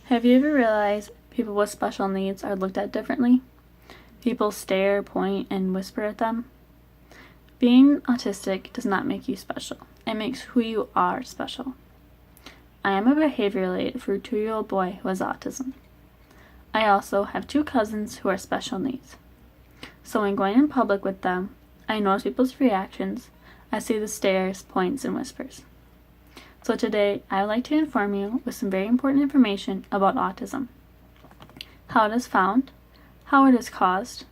Have you ever realized people with special needs are looked at differently? People stare, point, and whisper at them. Being autistic does not make you special. It makes who you are special. I am a behavioral aide for a 2-year-old boy who has autism. I also have 2 cousins who are special needs. So when going in public with them, I notice people's reactions. I see the stares, points, and whispers. So today, I would like to inform you with some very important information about autism. How it is found, how it is caused,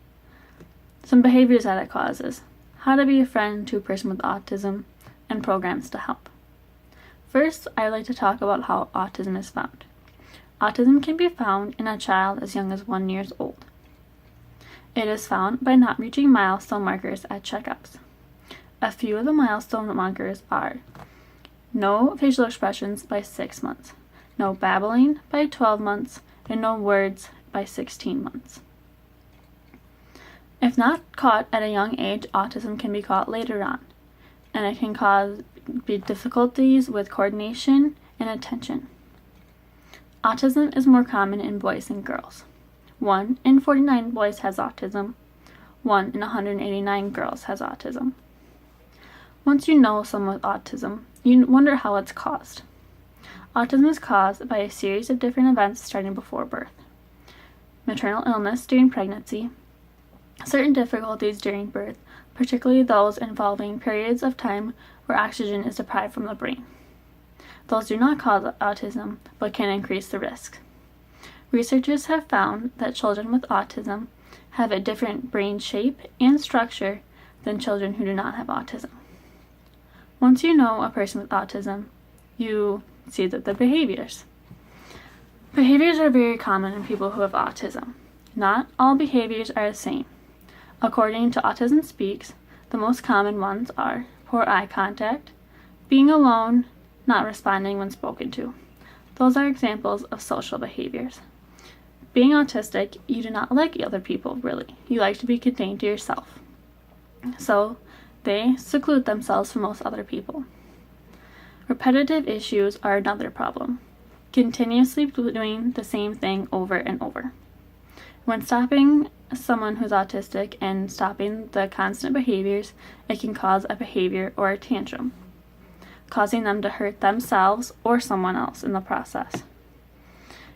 some behaviors that it causes, how to be a friend to a person with autism, and programs to help. First, I would like to talk about how autism is found. Autism can be found in a child as young as 1 year old. It is found by not reaching milestone markers at checkups. A few of the milestone markers are no facial expressions by 6 months, no babbling by 12 months, and no words by 16 months. If not caught at a young age, autism can be caught later on, and it can cause difficulties with coordination and attention. Autism is more common in boys than girls. 1 in 49 boys has autism. 1 in 189 girls has autism. Once you know someone with autism, you wonder how it's caused. Autism is caused by a series of different events starting before birth. Maternal illness during pregnancy, certain difficulties during birth, particularly those involving periods of time where oxygen is deprived from the brain. Those do not cause autism, but can increase the risk. Researchers have found that children with autism have a different brain shape and structure than children who do not have autism. Once you know a person with autism, you see the behaviors. Behaviors are very common in people who have autism. Not all behaviors are the same. According to Autism Speaks, the most common ones are poor eye contact, being alone, not responding when spoken to. Those are examples of social behaviors. Being autistic, you do not like other people, really. You like to be contained to yourself. So, they seclude themselves from most other people. Repetitive issues are another problem. Continuously doing the same thing over and over. When stopping someone who's autistic and stopping the constant behaviors, it can cause a behavior or a tantrum, causing them to hurt themselves or someone else in the process.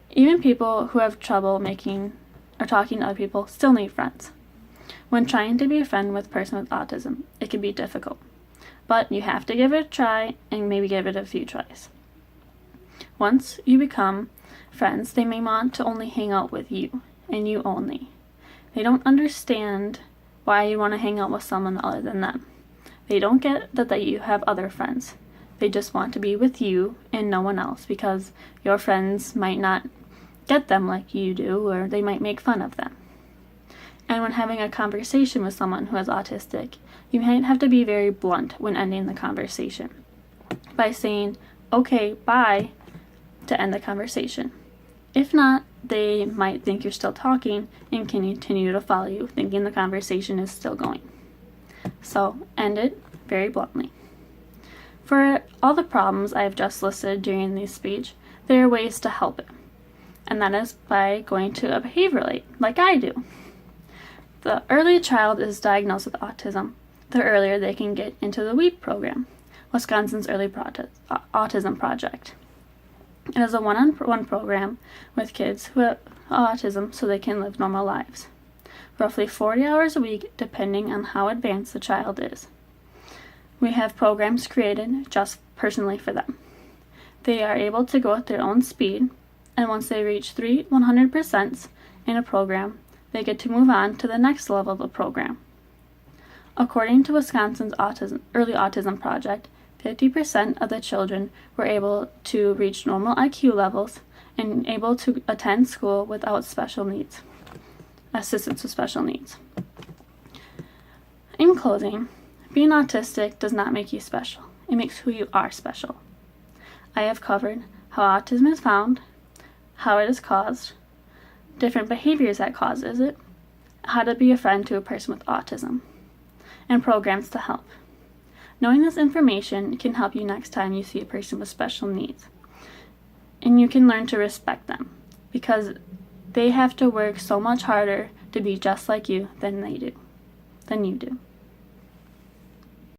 Even people who have trouble making or talking to other people still need friends. When trying to be a friend with a person with autism, it can be difficult, but you have to give it a try and maybe give it a few tries. Once you become friends, they may want to only hang out with you, and you only. They don't understand why you want to hang out with someone other than them. They don't get that you have other friends. They just want to be with you and no one else because your friends might not get them like you do, or they might make fun of them. And when having a conversation with someone who is autistic, you might have to be very blunt when ending the conversation by saying, "Okay, bye," to end the conversation. If not, they might think you're still talking and continue to follow you, thinking the conversation is still going. So, end it very bluntly. For all the problems I have just listed during this speech, there are ways to help it. And that is by going to a behavioral aide, like I do. The earlier a child is diagnosed with autism, the earlier they can get into the WEEP program, Wisconsin's Early Autism Project. It is a one-on-one program with kids who have autism so they can live normal lives. Roughly 40 hours a week, depending on how advanced the child is. We have programs created just personally for them. They are able to go at their own speed, and once they reach 100% in a program, they get to move on to the next level of the program. According to Wisconsin's Early Autism Project, 50% of the children were able to reach normal IQ levels and able to attend school without special needs, assistance with special needs. In closing, being autistic does not make you special. It makes who you are special. I have covered how autism is found, how it is caused, different behaviors that causes it, how to be a friend to a person with autism, and programs to help. Knowing this information can help you next time you see a person with special needs, and you can learn to respect them. because they have to work so much harder to be just like you than you do.